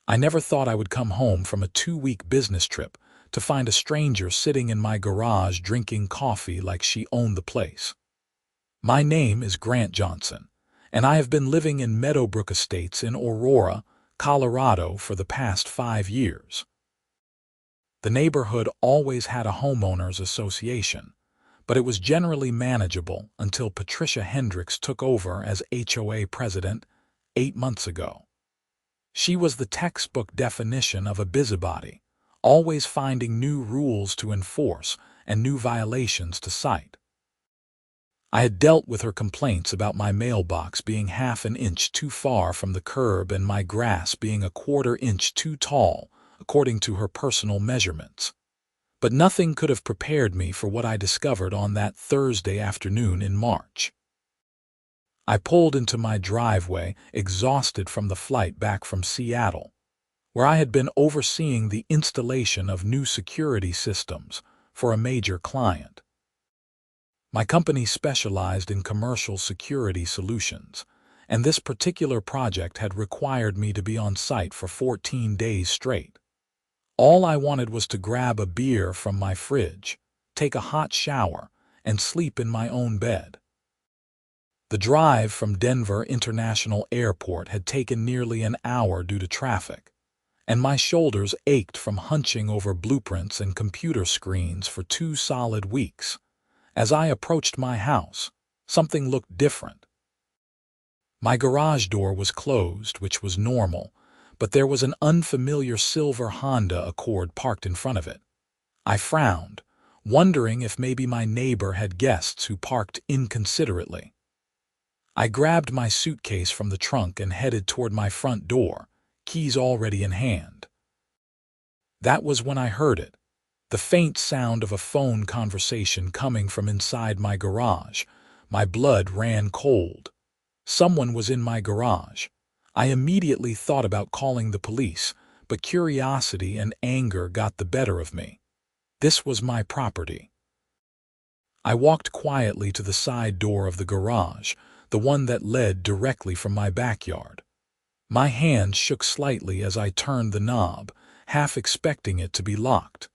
I never thought I would come home from a 2-week business trip to find a stranger sitting in my garage drinking coffee like she owned the place. My name is Grant Johnson, and I have been living in Meadowbrook Estates in Aurora, Colorado for the past 5 years. The neighborhood always had a homeowners association, but it was generally manageable until Patricia Hendricks took over as HOA president 8 months ago. She was the textbook definition of a busybody, always finding new rules to enforce and new violations to cite. I had dealt with her complaints about my mailbox being half an inch too far from the curb and my grass being a 1/4 inch too tall, according to her personal measurements. But nothing could have prepared me for what I discovered on that Thursday afternoon in March. I pulled into my driveway, exhausted from the flight back from Seattle, where I had been overseeing the installation of new security systems for a major client. My company specialized in commercial security solutions, and this particular project had required me to be on site for 14 days straight. All I wanted was to grab a beer from my fridge, take a hot shower, and sleep in my own bed. The drive from Denver International Airport had taken nearly an hour due to traffic, and my shoulders ached from hunching over blueprints and computer screens for 2 solid weeks. As I approached my house, something looked different. My garage door was closed, which was normal, but there was an unfamiliar silver Honda Accord parked in front of it. I frowned, wondering if maybe my neighbor had guests who parked inconsiderately. I grabbed my suitcase from the trunk and headed toward my front door, keys already in hand. That was when I heard it, the faint sound of a phone conversation coming from inside my garage. My blood ran cold. Someone was in my garage. I immediately thought about calling the police, but curiosity and anger got the better of me. This was my property. I walked quietly to the side door of the garage, the one that led directly from my backyard. My hand shook slightly as I turned the knob, half expecting it to be locked.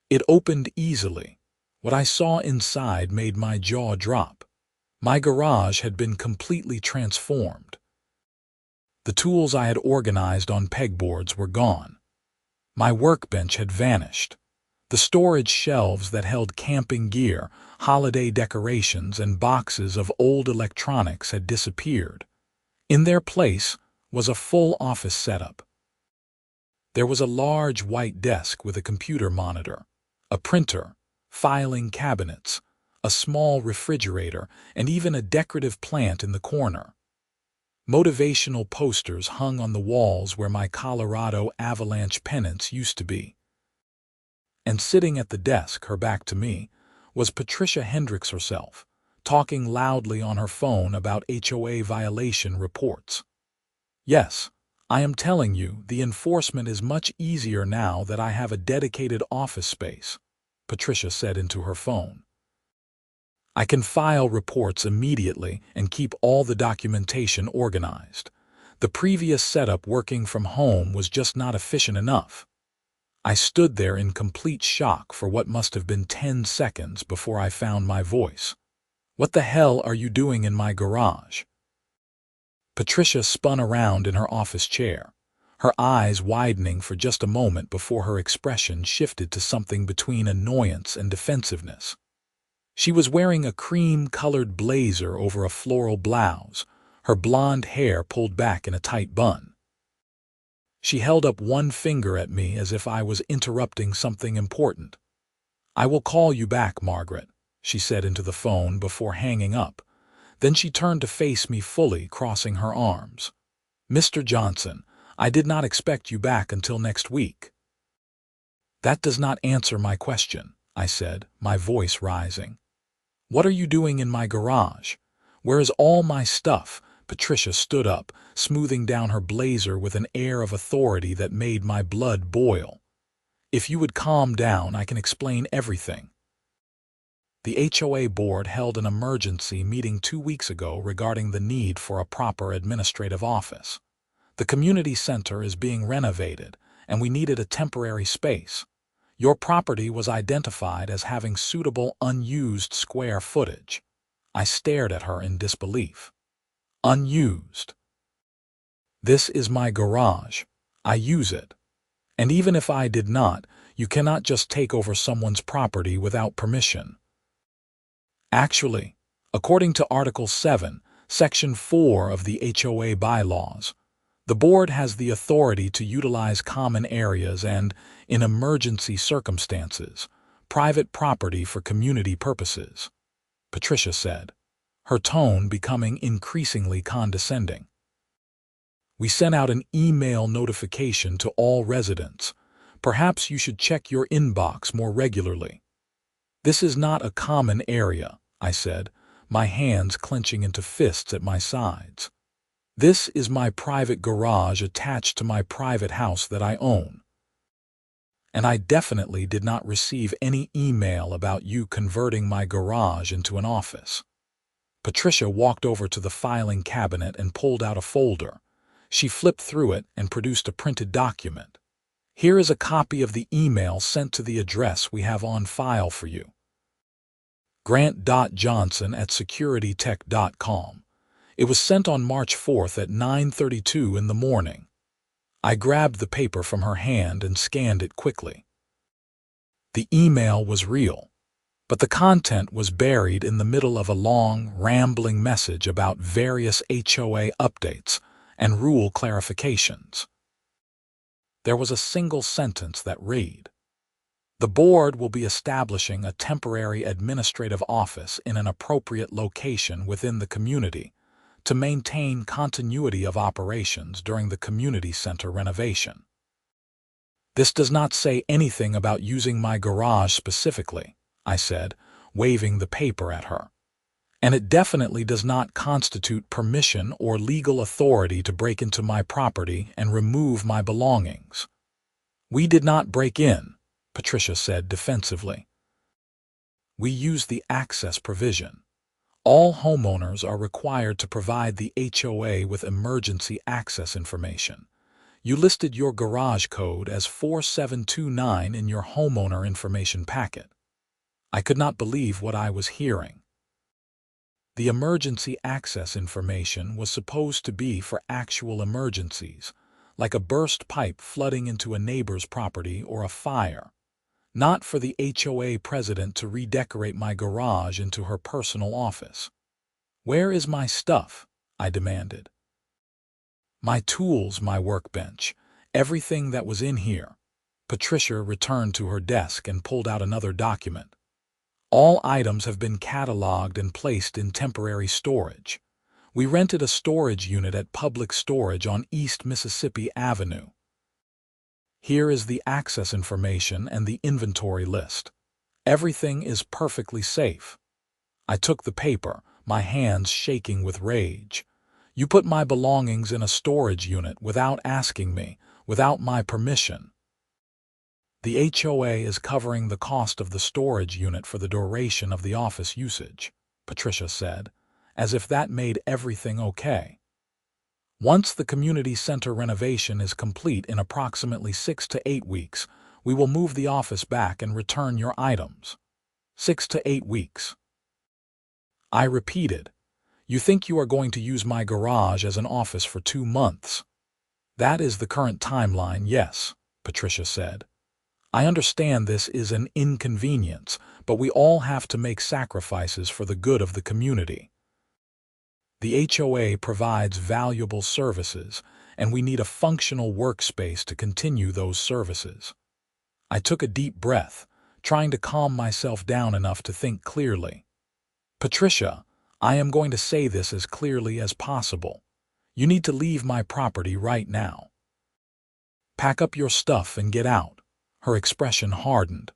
It opened easily. What I saw inside made my jaw drop. My garage had been completely transformed. The tools I had organized on pegboards were gone. My workbench had vanished. The storage shelves that held camping gear, holiday decorations, and boxes of old electronics had disappeared. In their place was a full office setup. There was a large white desk with a computer monitor, a printer, filing cabinets, a small refrigerator, and even a decorative plant in the corner. Motivational posters hung on the walls where my Colorado Avalanche pennants used to be. And sitting at the desk, her back to me, was Patricia Hendricks herself, talking loudly on her phone about HOA violation reports. Yes, I am telling you, the enforcement is much easier now that I have a dedicated office space, Patricia said into her phone. I can file reports immediately and keep all the documentation organized. The previous setup working from home was just not efficient enough. I stood there in complete shock for what must have been 10 seconds before I found my voice. What the hell are you doing in my garage? Patricia spun around in her office chair, her eyes widening for just a moment before her expression shifted to something between annoyance and defensiveness. She was wearing a cream-colored blazer over a floral blouse, her blonde hair pulled back in a tight bun. She held up one finger at me as if I was interrupting something important. "I will call you back, Margaret," she said into the phone before hanging up. Then she turned to face me fully, crossing her arms. "Mr. Johnson, I did not expect you back until next week." "That does not answer my question," I said, my voice rising. "What are you doing in my garage? Where is all my stuff?" Patricia stood up, smoothing down her blazer with an air of authority that made my blood boil. "If you would calm down, I can explain everything." The HOA board held an emergency meeting 2 weeks ago regarding the need for a proper administrative office. The community center is being renovated, and we needed a temporary space. Your property was identified as having suitable unused square footage. I stared at her in disbelief. Unused. This is my garage. I use it. And even if I did not, you cannot just take over someone's property without permission. Actually, according to Article 7, Section 4 of the HOA bylaws, the board has the authority to utilize common areas and, in emergency circumstances, private property for community purposes, Patricia said, her tone becoming increasingly condescending. We sent out an email notification to all residents. Perhaps you should check your inbox more regularly. This is not a common area, I said, my hands clenching into fists at my sides. This is my private garage attached to my private house that I own. And I definitely did not receive any email about you converting my garage into an office. Patricia walked over to the filing cabinet and pulled out a folder. She flipped through it and produced a printed document. Here is a copy of the email sent to the address we have on file for you. Grant.Johnson@securitytech.com. It was sent on March 4th at 9:32 in the morning. I grabbed the paper from her hand and scanned it quickly. The email was real, but the content was buried in the middle of a long, rambling message about various HOA updates and rule clarifications. There was a single sentence that read, "The board will be establishing a temporary administrative office in an appropriate location within the community to maintain continuity of operations during the community center renovation." This does not say anything about using my garage specifically, I said, waving the paper at her. And it definitely does not constitute permission or legal authority to break into my property and remove my belongings. We did not break in, Patricia said defensively. We used the access provision. All homeowners are required to provide the HOA with emergency access information. You listed your garage code as 4729 in your homeowner information packet. I could not believe what I was hearing. The emergency access information was supposed to be for actual emergencies, like a burst pipe flooding into a neighbor's property or a fire, not for the HOA president to redecorate my garage into her personal office. Where is my stuff? I demanded. My tools, my workbench, everything that was in here. Patricia returned to her desk and pulled out another document. All items have been cataloged and placed in temporary storage. We rented a storage unit at Public Storage on East Mississippi Avenue. Here is the access information and the inventory list. Everything is perfectly safe. I took the paper, my hands shaking with rage. You put my belongings in a storage unit without asking me, without my permission. The HOA is covering the cost of the storage unit for the duration of the office usage, Patricia said, as if that made everything okay. Once the community center renovation is complete in approximately 6 to 8 weeks, we will move the office back and return your items. 6 to 8 weeks. I repeated, you think you are going to use my garage as an office for 2 months? That is the current timeline, yes, Patricia said. I understand this is an inconvenience, but we all have to make sacrifices for the good of the community. The HOA provides valuable services, and we need a functional workspace to continue those services. I took a deep breath, trying to calm myself down enough to think clearly. Patricia, I am going to say this as clearly as possible. You need to leave my property right now. Pack up your stuff and get out. Her expression hardened.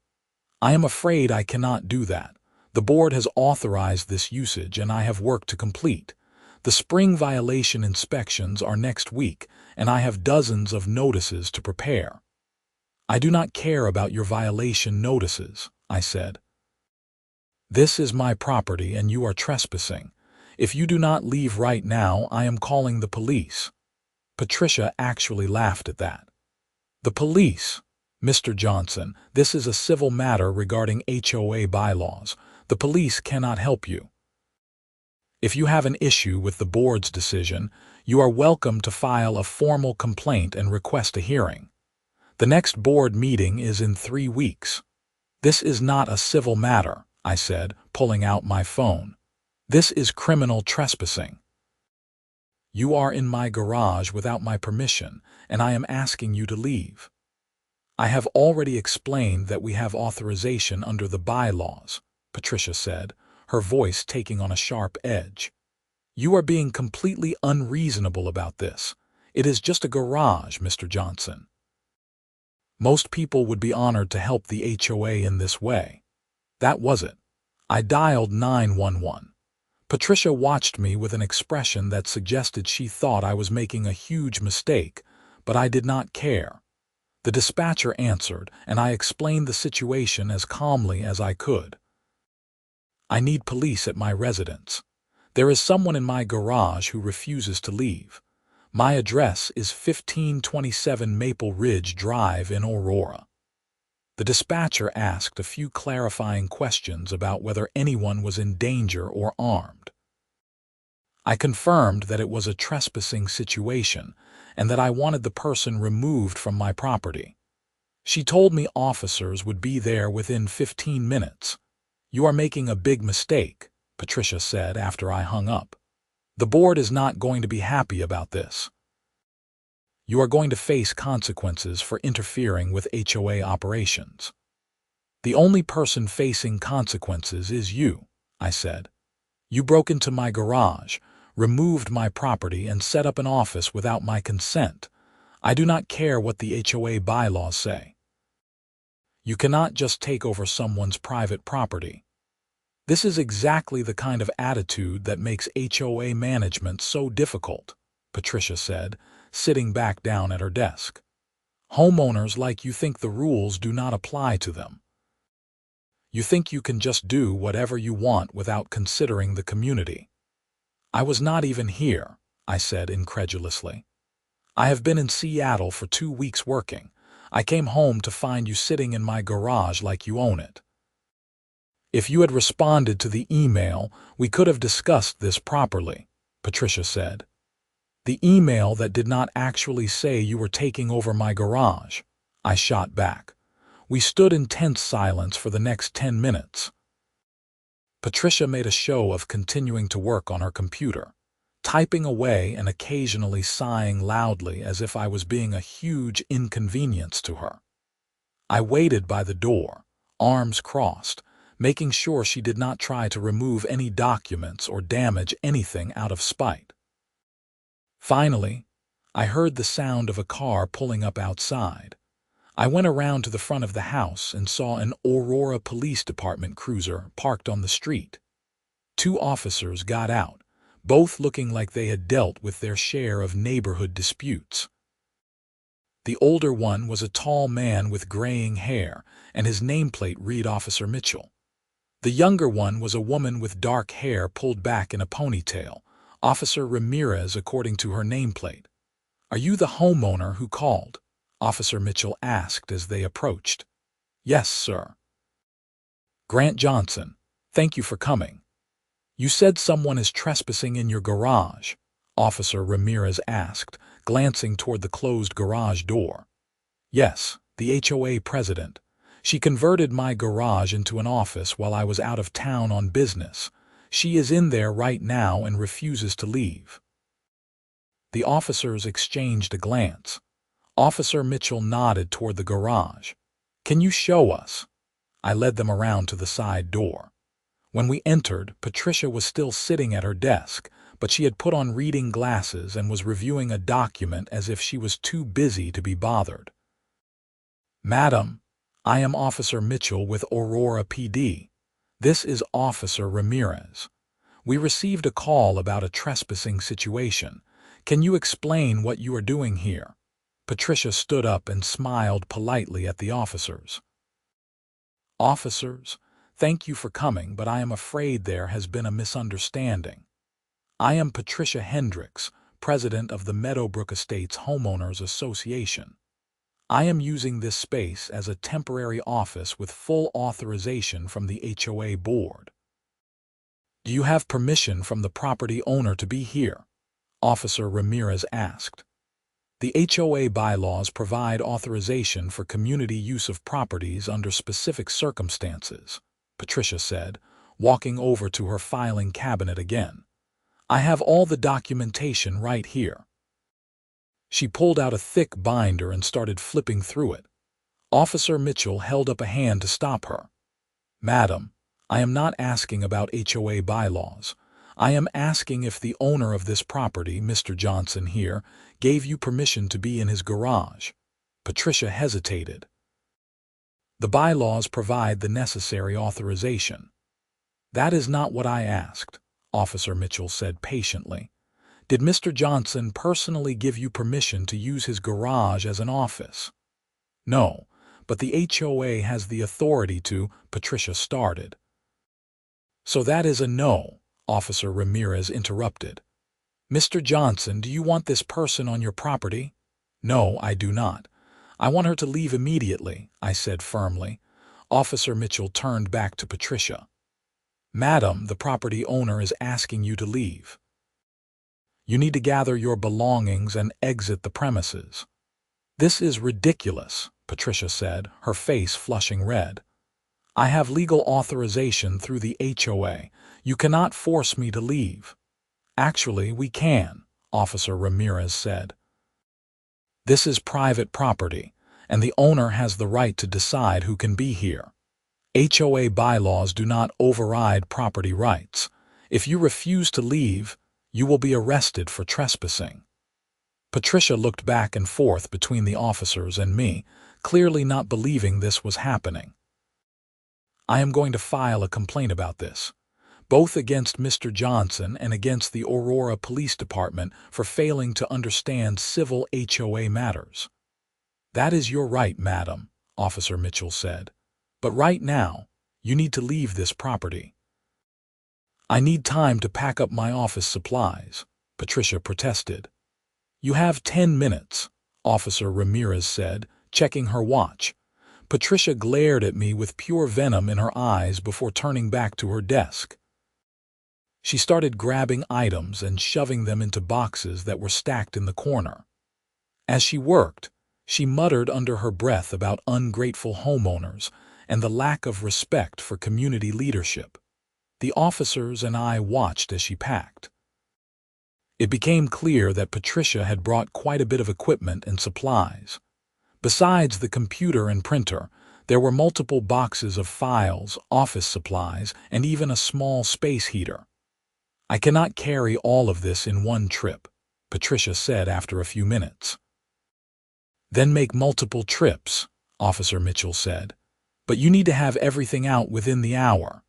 I am afraid I cannot do that. The board has authorized this usage and I have work to complete. The spring violation inspections are next week and I have dozens of notices to prepare. I do not care about your violation notices, I said. This is my property and you are trespassing. If you do not leave right now, I am calling the police. Patricia actually laughed at that. The police. Mr. Johnson, this is a civil matter regarding HOA bylaws. The police cannot help you. If you have an issue with the board's decision, you are welcome to file a formal complaint and request a hearing. The next board meeting is in 3 weeks. This is not a civil matter, I said, pulling out my phone. This is criminal trespassing. You are in my garage without my permission, and I am asking you to leave. I have already explained that we have authorization under the bylaws, Patricia said, her voice taking on a sharp edge. You are being completely unreasonable about this. It is just a garage, Mr. Johnson. Most people would be honored to help the HOA in this way. That was it. I dialed 911. Patricia watched me with an expression that suggested she thought I was making a huge mistake, but I did not care. The dispatcher answered, and I explained the situation as calmly as I could. I need police at my residence. There is someone in my garage who refuses to leave. My address is 1527 Maple Ridge Drive in Aurora. The dispatcher asked a few clarifying questions about whether anyone was in danger or armed. I confirmed that it was a trespassing situation and that I wanted the person removed from my property. She told me officers would be there within 15 minutes. You are making a big mistake, Patricia said after I hung up. The board is not going to be happy about this. You are going to face consequences for interfering with HOA operations. The only person facing consequences is you, I said. You broke into my garage, removed my property, and set up an office without my consent. I do not care what the HOA bylaws say. You cannot just take over someone's private property. This is exactly the kind of attitude that makes HOA management so difficult, Patricia said, sitting back down at her desk. Homeowners like you think the rules do not apply to them. You think you can just do whatever you want without considering the community. I was not even here, I said incredulously. I have been in Seattle for 2 weeks working. I came home to find you sitting in my garage like you own it. If you had responded to the email, we could have discussed this properly, Patricia said. The email that did not actually say you were taking over my garage, I shot back. We stood in tense silence for the next 10 minutes. Patricia made a show of continuing to work on her computer, typing away and occasionally sighing loudly as if I was being a huge inconvenience to her. I waited by the door, arms crossed, making sure she did not try to remove any documents or damage anything out of spite. Finally, I heard the sound of a car pulling up outside. I went around to the front of the house and saw an Aurora Police Department cruiser parked on the street. 2 officers got out, both looking like they had dealt with their share of neighborhood disputes. The older one was a tall man with graying hair, and his nameplate read Officer Mitchell. The younger one was a woman with dark hair pulled back in a ponytail, Officer Ramirez according to her nameplate. "Are you the homeowner who called?" Officer Mitchell asked as they approached. "Yes, sir." "Grant Johnson, thank you for coming. You said someone is trespassing in your garage," Officer Ramirez asked, glancing toward the closed garage door. "Yes, the HOA president. She converted my garage into an office while I was out of town on business. She is in there right now and refuses to leave." The officers exchanged a glance. Officer Mitchell nodded toward the garage. "Can you show us?" I led them around to the side door. When we entered, Patricia was still sitting at her desk, but she had put on reading glasses and was reviewing a document as if she was too busy to be bothered. "Madam, I am Officer Mitchell with Aurora PD. This is Officer Ramirez. We received a call about a trespassing situation. Can you explain what you are doing here?" Patricia stood up and smiled politely at the officers. "Officers, thank you for coming, but I am afraid there has been a misunderstanding. I am Patricia Hendricks, president of the Meadowbrook Estates Homeowners Association. I am using this space as a temporary office with full authorization from the HOA board. Do you have permission from the property owner to be here? Officer Ramirez asked. The HOA bylaws provide authorization for community use of properties under specific circumstances, Patricia said, walking over to her filing cabinet again. I have all the documentation right here. She pulled out a thick binder and started flipping through it. Officer Mitchell held up a hand to stop her. Madam, I am not asking about HOA bylaws. I am asking if the owner of this property, Mr. Johnson here, gave you permission to be in his garage. Patricia hesitated. The bylaws provide the necessary authorization. That is not what I asked, Officer Mitchell said patiently. Did Mr. Johnson personally give you permission to use his garage as an office? No, but the HOA has the authority to, Patricia started. So that is a no, Officer Ramirez interrupted. Mr. Johnson, do you want this person on your property? No, I do not. I want her to leave immediately, I said firmly. Officer Mitchell turned back to Patricia. Madam, the property owner is asking you to leave. You need to gather your belongings and exit the premises. This is ridiculous, Patricia said, her face flushing red. I have legal authorization through the HOA. You cannot force me to leave. Actually, we can, Officer Ramirez said. This is private property, and the owner has the right to decide who can be here. HOA bylaws do not override property rights. If you refuse to leave, you will be arrested for trespassing. Patricia looked back and forth between the officers and me, clearly not believing this was happening. I am going to file a complaint about this, both against Mr. Johnson and against the Aurora Police Department for failing to understand civil HOA matters. That is your right, madam, Officer Mitchell said. But right now, you need to leave this property. I need time to pack up my office supplies, Patricia protested. You have 10 minutes, Officer Ramirez said, checking her watch. Patricia glared at me with pure venom in her eyes before turning back to her desk. She started grabbing items and shoving them into boxes that were stacked in the corner. As she worked, she muttered under her breath about ungrateful homeowners and the lack of respect for community leadership. The officers and I watched as she packed. It became clear that Patricia had brought quite a bit of equipment and supplies. Besides the computer and printer, there were multiple boxes of files, office supplies, and even a small space heater. I cannot carry all of this in one trip, Patricia said after a few minutes. Then make multiple trips, Officer Mitchell said. But you need to have everything out within the hour.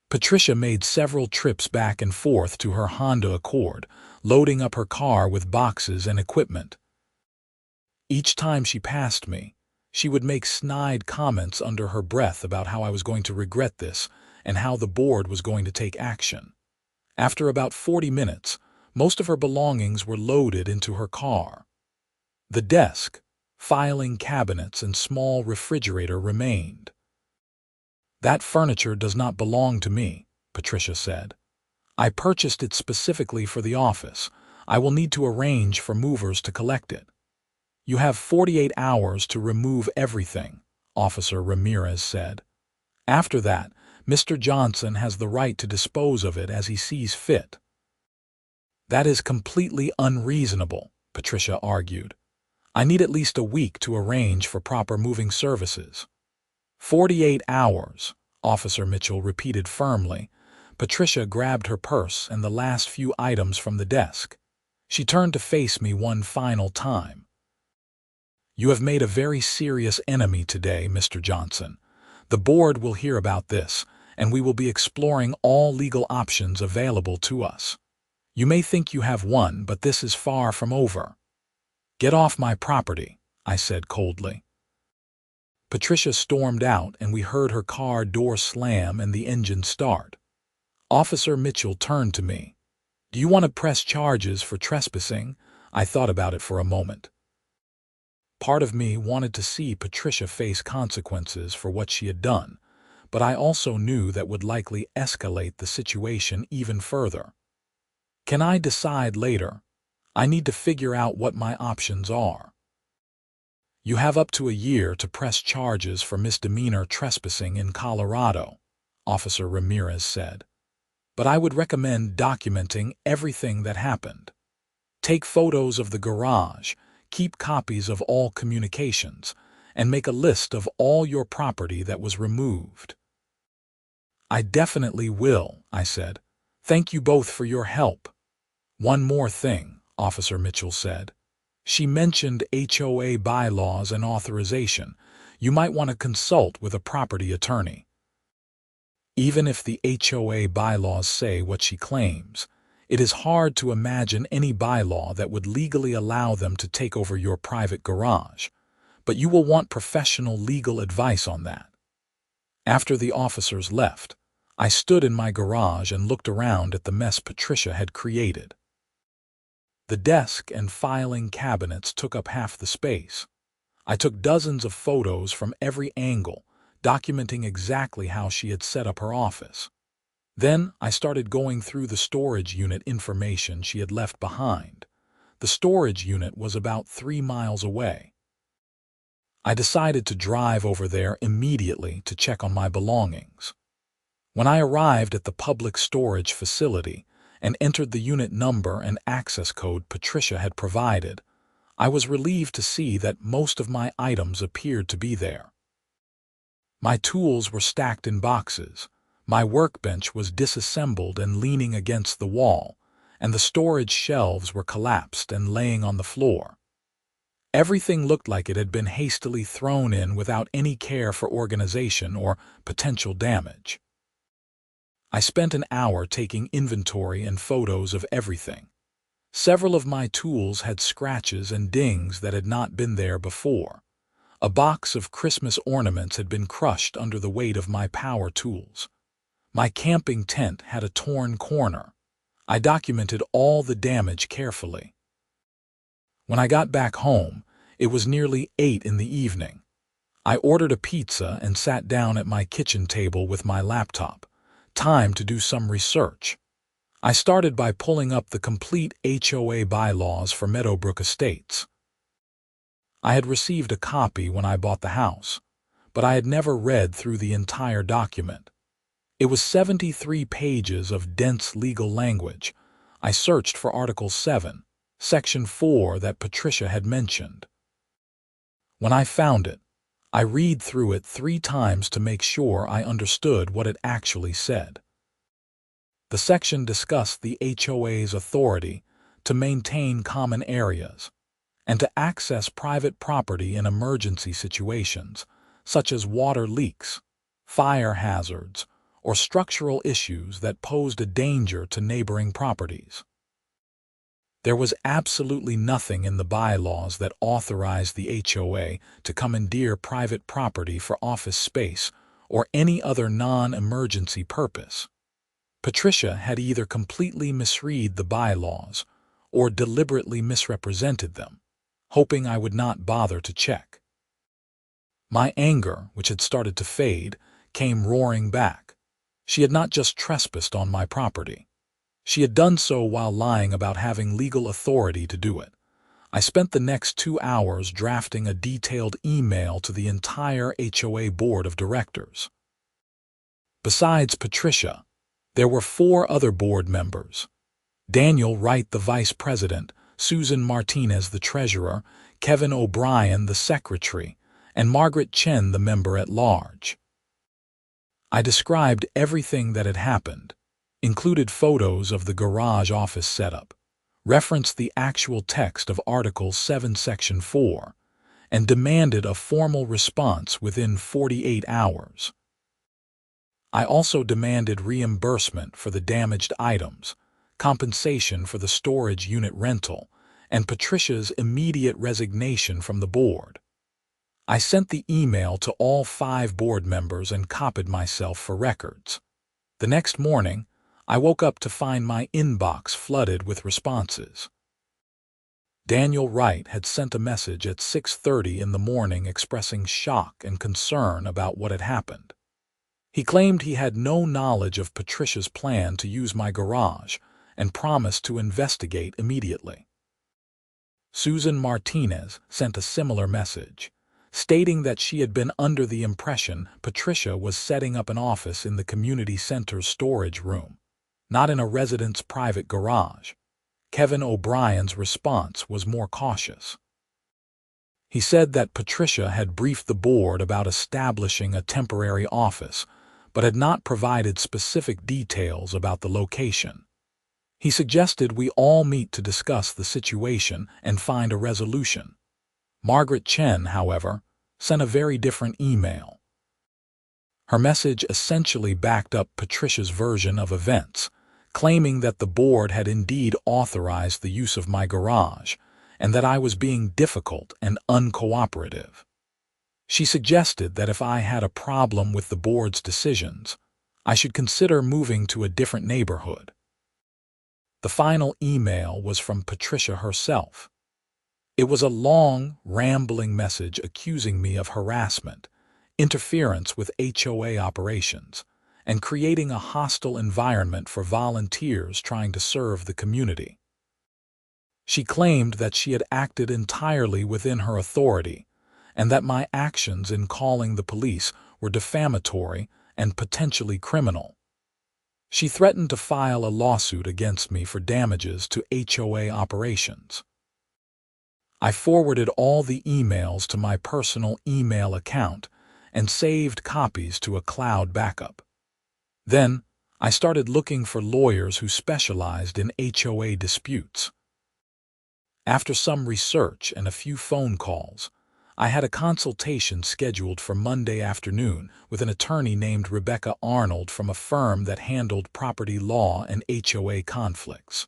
Patricia made several trips back and forth to her Honda Accord, loading up her car with boxes and equipment. Each time she passed me, she would make snide comments under her breath about how I was going to regret this and how the board was going to take action. After about 40 minutes, most of her belongings were loaded into her car. The desk, filing cabinets, and small refrigerator remained. That furniture does not belong to me, Patricia said. I purchased it specifically for the office. I will need to arrange for movers to collect it. You have 48 hours to remove everything, Officer Ramirez said. After that, Mr. Johnson has the right to dispose of it as he sees fit. That is completely unreasonable, Patricia argued. I need at least a week to arrange for proper moving services. 48 hours, Officer Mitchell repeated firmly. Patricia grabbed her purse and the last few items from the desk. She turned to face me one final time. You have made a very serious enemy today, Mr. Johnson. The board will hear about this, and we will be exploring all legal options available to us. You may think you have won, but this is far from over. Get off my property, I said coldly. Patricia stormed out, and we heard her car door slam and the engine start. Officer Mitchell turned to me. Do you want to press charges for trespassing? I thought about it for a moment. Part of me wanted to see Patricia face consequences for what she had done, but I also knew that would likely escalate the situation even further. Can I decide later? I need to figure out what my options are. You have up to a year to press charges for misdemeanor trespassing in Colorado, Officer Ramirez said. But I would recommend documenting everything that happened. Take photos of the garage, keep copies of all communications, and make a list of all your property that was removed. I definitely will, I said. Thank you both for your help. One more thing, Officer Mitchell said. She mentioned HOA bylaws and authorization. You might want to consult with a property attorney. Even if the HOA bylaws say what she claims, it is hard to imagine any bylaw that would legally allow them to take over your private garage, but you will want professional legal advice on that. After the officers left, I stood in my garage and looked around at the mess Patricia had created. The desk and filing cabinets took up half the space. I took dozens of photos from every angle, documenting exactly how she had set up her office. Then I started going through the storage unit information she had left behind. The storage unit was about 3 miles away. I decided to drive over there immediately to check on my belongings. When I arrived at the public storage facility and entered the unit number and access code Patricia had provided, I was relieved to see that most of my items appeared to be there. My tools were stacked in boxes. My workbench was disassembled and leaning against the wall, and the storage shelves were collapsed and laying on the floor. Everything looked like it had been hastily thrown in without any care for organization or potential damage. I spent an hour taking inventory and photos of everything. Several of my tools had scratches and dings that had not been there before. A box of Christmas ornaments had been crushed under the weight of my power tools. My camping tent had a torn corner. I documented all the damage carefully. When I got back home, it was nearly 8 in the evening. I ordered a pizza and sat down at my kitchen table with my laptop. Time to do some research. I started by pulling up the complete HOA bylaws for Meadowbrook Estates. I had received a copy when I bought the house, but I had never read through the entire document. It was 73 pages of dense legal language. I searched for Article 7, Section 4 that Patricia had mentioned. When I found it, I read through it 3 times to make sure I understood what it actually said. The section discussed the HOA's authority to maintain common areas and to access private property in emergency situations, such as water leaks, fire hazards, or structural issues that posed a danger to neighboring properties. There was absolutely nothing in the bylaws that authorized the HOA to commandeer private property for office space or any other non-emergency purpose. Patricia had either completely misread the bylaws or deliberately misrepresented them, hoping I would not bother to check. My anger, which had started to fade, came roaring back. She had not just trespassed on my property. She had done so while lying about having legal authority to do it. I spent the next 2 hours drafting a detailed email to the entire HOA board of directors. Besides Patricia, there were 4 other board members: Daniel Wright, the vice president, Susan Martinez, the treasurer, Kevin O'Brien, the secretary, and Margaret Chen, the member at large. I described everything that had happened, included photos of the garage office setup, referenced the actual text of Article 7, Section 4, and demanded a formal response within 48 hours. I also demanded reimbursement for the damaged items, compensation for the storage unit rental, and Patricia's immediate resignation from the board. I sent the email to all 5 board members and copied myself for records. The next morning, I woke up to find my inbox flooded with responses. Daniel Wright had sent a message at 6:30 in the morning expressing shock and concern about what had happened. He claimed he had no knowledge of Patricia's plan to use my garage and promised to investigate immediately. Susan Martinez sent a similar message, stating that she had been under the impression Patricia was setting up an office in the community center's storage room, not in a resident's private garage. Kevin O'Brien's response was more cautious. He said that Patricia had briefed the board about establishing a temporary office, but had not provided specific details about the location. He suggested we all meet to discuss the situation and find a resolution. Margaret Chen, however, sent a very different email. Her message essentially backed up Patricia's version of events, claiming that the board had indeed authorized the use of my garage and that I was being difficult and uncooperative. She suggested that if I had a problem with the board's decisions, I should consider moving to a different neighborhood. The final email was from Patricia herself. It was a long, rambling message accusing me of harassment, interference with HOA operations, and creating a hostile environment for volunteers trying to serve the community. She claimed that she had acted entirely within her authority and that my actions in calling the police were defamatory and potentially criminal. She threatened to file a lawsuit against me for damages to HOA operations. I forwarded all the emails to my personal email account and saved copies to a cloud backup. Then, I started looking for lawyers who specialized in HOA disputes. After some research and a few phone calls, I had a consultation scheduled for Monday afternoon with an attorney named Rebecca Arnold from a firm that handled property law and HOA conflicts.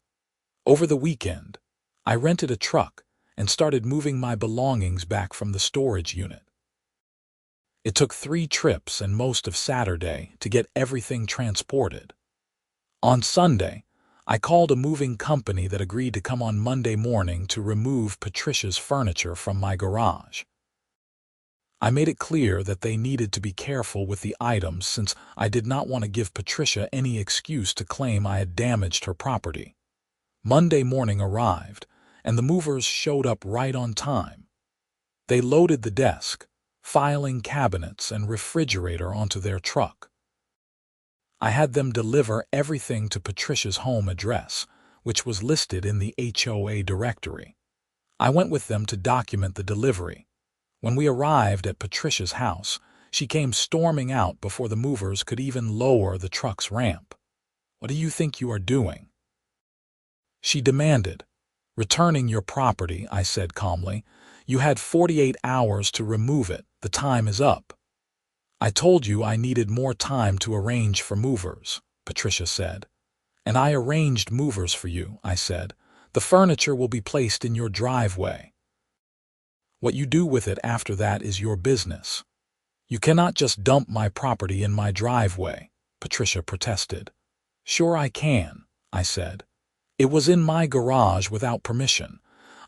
Over the weekend, I rented a truck and started moving my belongings back from the storage unit. It took 3 trips and most of Saturday to get everything transported. On Sunday, I called a moving company that agreed to come on Monday morning to remove Patricia's furniture from my garage. I made it clear that they needed to be careful with the items since I did not want to give Patricia any excuse to claim I had damaged her property. Monday morning arrived, and the movers showed up right on time. They loaded the desk, filing cabinets, and refrigerator onto their truck. I had them deliver everything to Patricia's home address, which was listed in the HOA directory. I went with them to document the delivery. When we arrived at Patricia's house, she came storming out before the movers could even lower the truck's ramp. "What do you think you are doing?" she demanded. "Returning your property," I said calmly. "You had 48 hours to remove it. The time is up." "I told you I needed more time to arrange for movers," Patricia said. "And I arranged movers for you," I said. "The furniture will be placed in your driveway. What you do with it after that is your business. You cannot just dump my property in my driveway," Patricia protested. "Sure I can," I said. "It was in my garage without permission.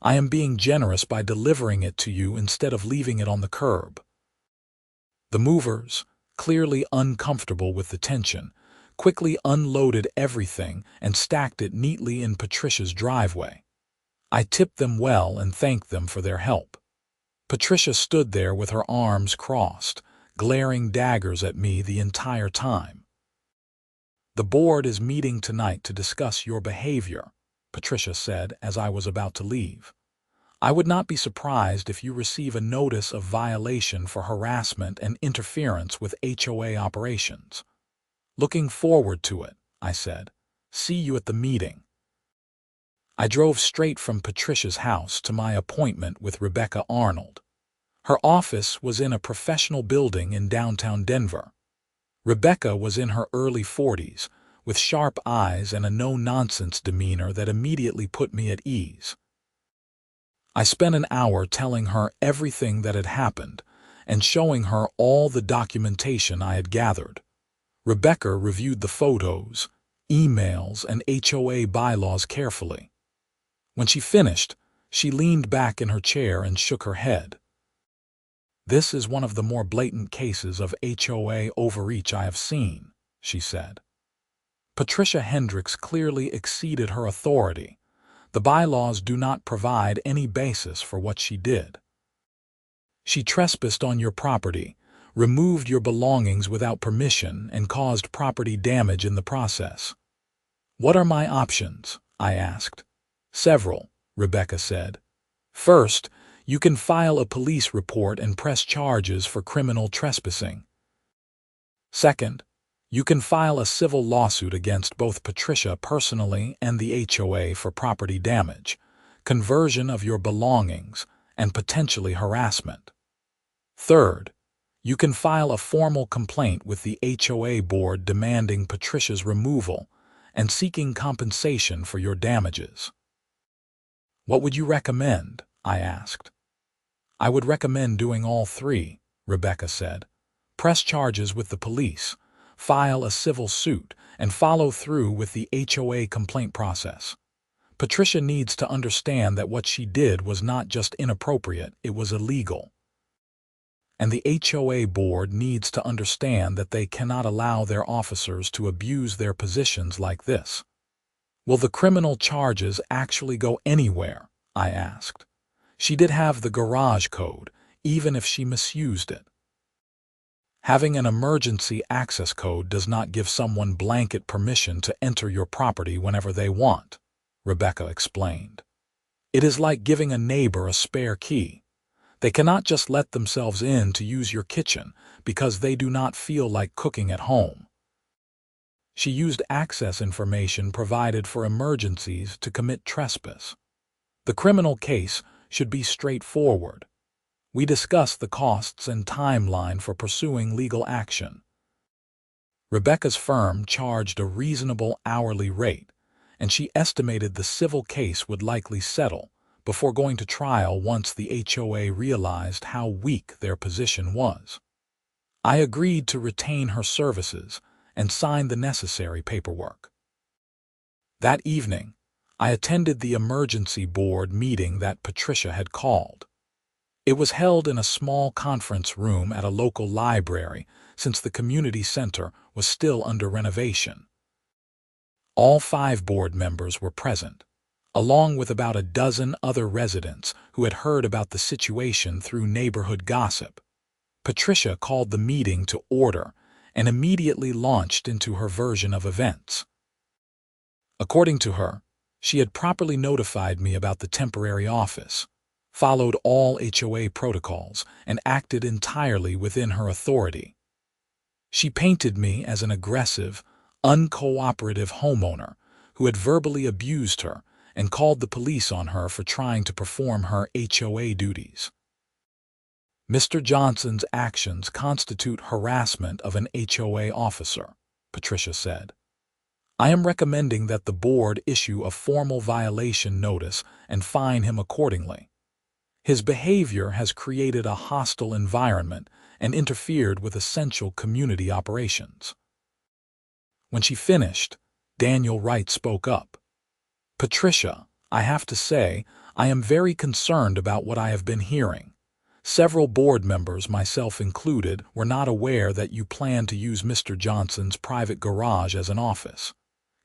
I am being generous by delivering it to you instead of leaving it on the curb." The movers, clearly uncomfortable with the tension, quickly unloaded everything and stacked it neatly in Patricia's driveway. I tipped them well and thanked them for their help. Patricia stood there with her arms crossed, glaring daggers at me the entire time. "The board is meeting tonight to discuss your behavior," Patricia said as I was about to leave. "I would not be surprised if you receive a notice of violation for harassment and interference with HOA operations." "Looking forward to it," I said. "See you at the meeting." I drove straight from Patricia's house to my appointment with Rebecca Arnold. Her office was in a professional building in downtown Denver. Rebecca was in her early 40s, with sharp eyes and a no-nonsense demeanor that immediately put me at ease. I spent an hour telling her everything that had happened and showing her all the documentation I had gathered. Rebecca reviewed the photos, emails, and HOA bylaws carefully. When she finished, she leaned back in her chair and shook her head. "This is one of the more blatant cases of HOA overreach I have seen," she said. Patricia Hendricks clearly exceeded her authority. The bylaws do not provide any basis for what she did. She trespassed on your property, removed your belongings without permission, and caused property damage in the process. "What are my options?" I asked. "Several," Rebecca said. "First, you can file a police report and press charges for criminal trespassing. Second, you can file a civil lawsuit against both Patricia personally and the HOA for property damage, conversion of your belongings, and potentially harassment. Third, you can file a formal complaint with the HOA board demanding Patricia's removal and seeking compensation for your damages." "What would you recommend?" I asked. "I would recommend doing all three," Rebecca said. "Press charges with the police, file a civil suit, and follow through with the HOA complaint process. Patricia needs to understand that what she did was not just inappropriate, it was illegal. And the HOA board needs to understand that they cannot allow their officers to abuse their positions like this." "Will the criminal charges actually go anywhere?" I asked. She did have the garage code, even if she misused it. "Having an emergency access code does not give someone blanket permission to enter your property whenever they want," Rebecca explained. "It is like giving a neighbor a spare key. They cannot just let themselves in to use your kitchen because they do not feel like cooking at home." She used access information provided for emergencies to commit trespass. The criminal case should be straightforward. We discussed the costs and timeline for pursuing legal action. Rebecca's firm charged a reasonable hourly rate, and she estimated the civil case would likely settle before going to trial once the HOA realized how weak their position was. I agreed to retain her services and sign the necessary paperwork. That evening, I attended the emergency board meeting that Patricia had called. It was held in a small conference room at a local library since the community center was still under renovation. All 5 board members were present, along with about a dozen other residents who had heard about the situation through neighborhood gossip. Patricia called the meeting to order and immediately launched into her version of events. According to her, she had properly notified me about the temporary office, followed all HOA protocols, and acted entirely within her authority. She painted me as an aggressive, uncooperative homeowner who had verbally abused her and called the police on her for trying to perform her HOA duties. "Mr. Johnson's actions constitute harassment of an HOA officer," Patricia said. "I am recommending that the board issue a formal violation notice and fine him accordingly. His behavior has created a hostile environment and interfered with essential community operations." When she finished, Daniel Wright spoke up. "Patricia, I have to say, I am very concerned about what I have been hearing. Several board members, myself included, were not aware that you plan to use Mr. Johnson's private garage as an office.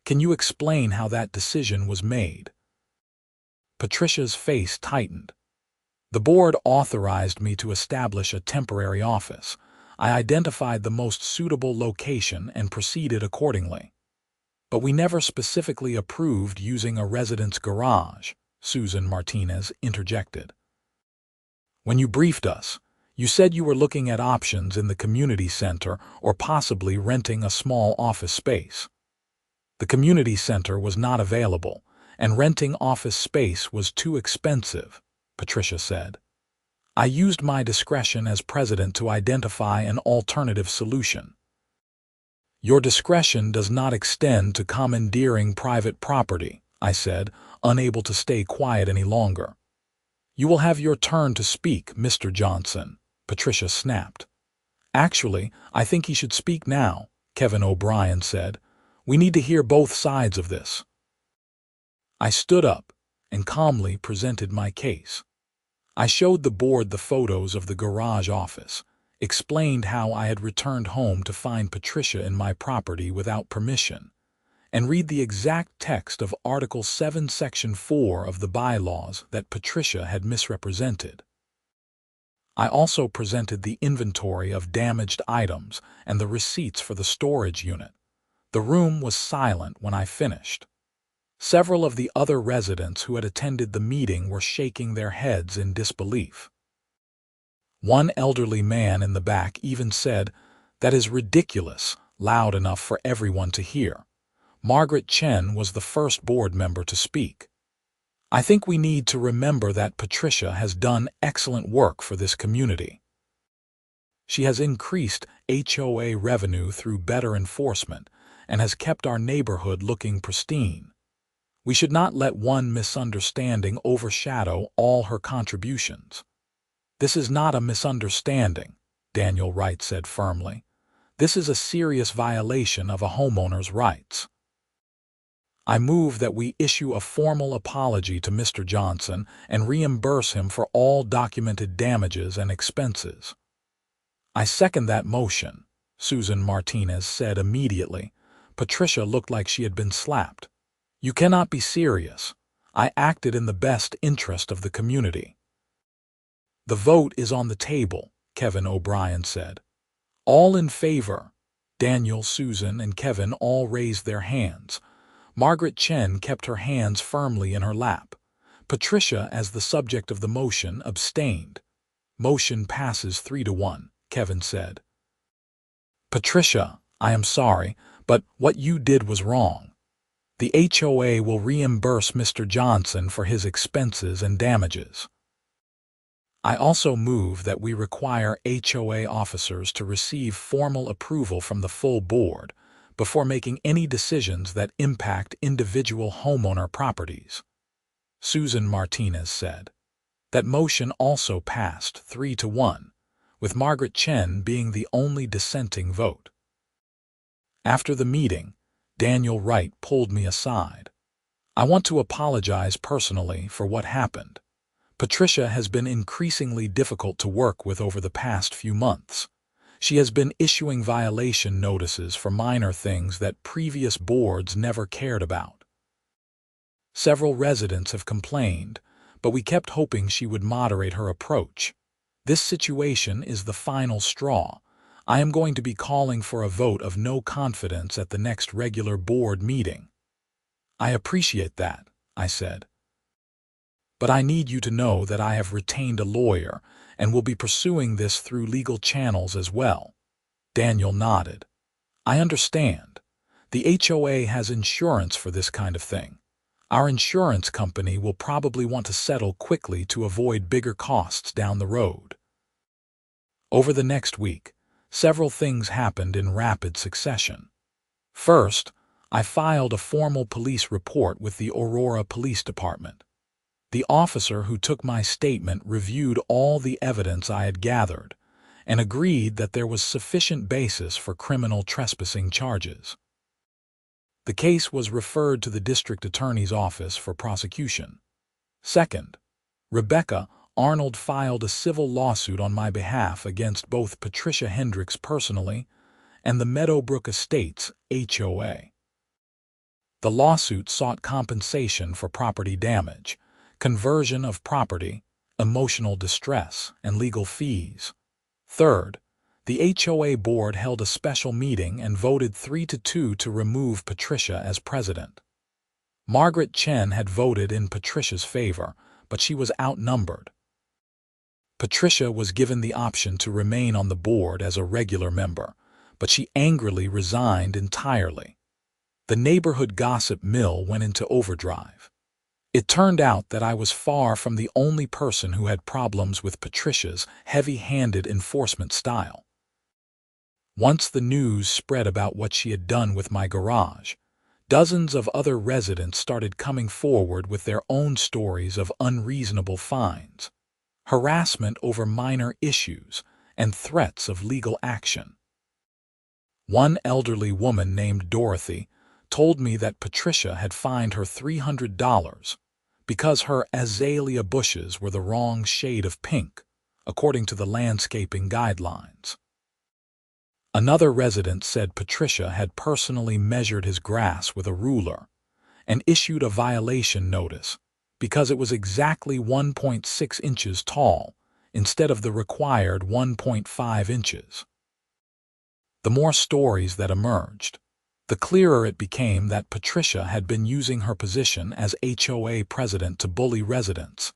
Can you explain how that decision was made?" Patricia's face tightened. "The board authorized me to establish a temporary office. I identified the most suitable location and proceeded accordingly. But we never specifically approved using a resident's garage," Susan Martinez interjected. "When you briefed us, you said you were looking at options in the community center or possibly renting a small office space. The community center was not available, and renting office space was too expensive," Patricia said. "I used my discretion as president to identify an alternative solution." "Your discretion does not extend to commandeering private property," I said, unable to stay quiet any longer. "You will have your turn to speak, Mr. Johnson," Patricia snapped. "Actually, I think he should speak now," Kevin O'Brien said. We need to hear both sides of this. I stood up and calmly presented my case. I showed the board the photos of the garage office, explained how I had returned home to find Patricia in my property without permission, and read the exact text of Article 7, Section 4 of the bylaws that Patricia had misrepresented. I also presented the inventory of damaged items and the receipts for the storage unit. The room was silent when I finished. Several of the other residents who had attended the meeting were shaking their heads in disbelief. One elderly man in the back even said, "That is ridiculous," loud enough for everyone to hear. Margaret Chen was the first board member to speak. "I think we need to remember that Patricia has done excellent work for this community. She has increased HOA revenue through better enforcement and has kept our neighborhood looking pristine. We should not let one misunderstanding overshadow all her contributions." "This is not a misunderstanding," Daniel Wright said firmly. "This is a serious violation of a homeowner's rights." I move that we issue a formal apology to Mr. Johnson and reimburse him for all documented damages and expenses. "I second that motion," Susan Martinez said immediately. Patricia looked like she had been slapped. "You cannot be serious. I acted in the best interest of the community." "The vote is on the table," Kevin O'Brien said. "All in favor." Daniel, Susan, and Kevin all raised their hands. Margaret Chen kept her hands firmly in her lap. Patricia, as the subject of the motion, abstained. "Motion passes 3-1, Kevin said. "Patricia, I am sorry, but what you did was wrong. The HOA will reimburse Mr. Johnson for his expenses and damages." I also move that we require HOA officers to receive formal approval from the full board before making any decisions that impact individual homeowner properties. Susan Martinez said. That motion also passed 3-1, with Margaret Chen being the only dissenting vote. After the meeting, Daniel Wright pulled me aside. "I want to apologize personally for what happened. Patricia has been increasingly difficult to work with over the past few months. She has been issuing violation notices for minor things that previous boards never cared about. Several residents have complained, but we kept hoping she would moderate her approach. This situation is the final straw. I am going to be calling for a vote of no confidence at the next regular board meeting." "I appreciate that," I said. "But I need you to know that I have retained a lawyer and will be pursuing this through legal channels as well." Daniel nodded. "I understand. The HOA has insurance for this kind of thing. Our insurance company will probably want to settle quickly to avoid bigger costs down the road." Over the next week, several things happened in rapid succession. First, I filed a formal police report with the Aurora Police Department. The officer who took my statement reviewed all the evidence I had gathered and agreed that there was sufficient basis for criminal trespassing charges. The case was referred to the district attorney's office for prosecution. Second, Rebecca Arnold filed a civil lawsuit on my behalf against both Patricia Hendricks personally and the Meadowbrook Estates HOA. The lawsuit sought compensation for property damage, conversion of property, emotional distress, and legal fees. Third, the HOA board held a special meeting and voted 3-2 to remove Patricia as president. Margaret Chen had voted in Patricia's favor, but she was outnumbered. Patricia was given the option to remain on the board as a regular member, but she angrily resigned entirely. The neighborhood gossip mill went into overdrive. It turned out that I was far from the only person who had problems with Patricia's heavy-handed enforcement style. Once the news spread about what she had done with my garage, dozens of other residents started coming forward with their own stories of unreasonable fines, harassment over minor issues, and threats of legal action. One elderly woman named Dorothy told me that Patricia had fined her $300 because her azalea bushes were the wrong shade of pink, according to the landscaping guidelines. Another resident said Patricia had personally measured his grass with a ruler and issued a violation notice because it was exactly 1.6 inches tall instead of the required 1.5 inches. The more stories that emerged, the clearer it became that Patricia had been using her position as HOA president to bully residents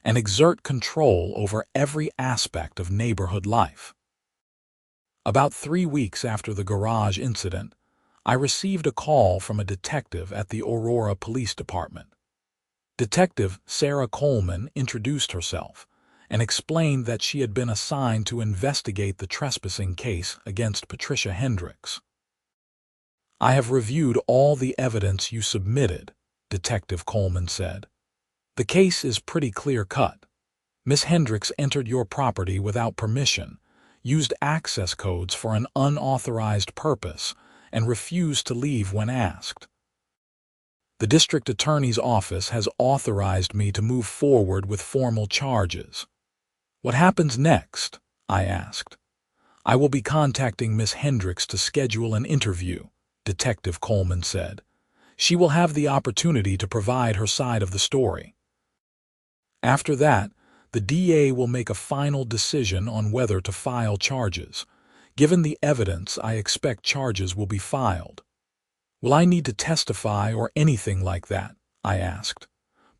and exert control over every aspect of neighborhood life. About 3 weeks after the garage incident, I received a call from a detective at the Aurora Police Department. Detective Sarah Coleman introduced herself and explained that she had been assigned to investigate the trespassing case against Patricia Hendricks. "I have reviewed all the evidence you submitted," Detective Coleman said. "The case is pretty clear-cut. Miss Hendricks entered your property without permission, used access codes for an unauthorized purpose, and refused to leave when asked. The district attorney's office has authorized me to move forward with formal charges." "What happens next?" I asked. "I will be contacting Miss Hendricks to schedule an interview," Detective Coleman said. "She will have the opportunity to provide her side of the story. After that, the DA will make a final decision on whether to file charges. Given the evidence, I expect charges will be filed." "Will I need to testify or anything like that?" I asked.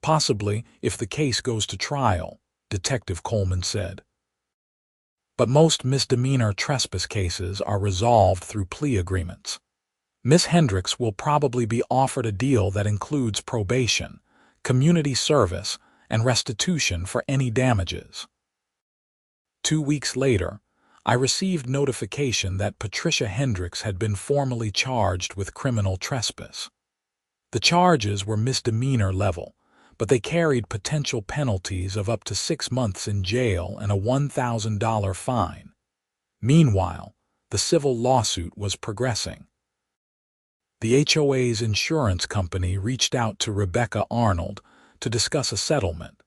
"Possibly, if the case goes to trial," Detective Coleman said. "But most misdemeanor trespass cases are resolved through plea agreements. Miss Hendricks will probably be offered a deal that includes probation, community service, and restitution for any damages." 2 weeks later, I received notification that Patricia Hendricks had been formally charged with criminal trespass. The charges were misdemeanor level, but they carried potential penalties of up to 6 months in jail and a $1,000 fine. Meanwhile, the civil lawsuit was progressing. The HOA's insurance company reached out to Rebecca Arnold to discuss a settlement.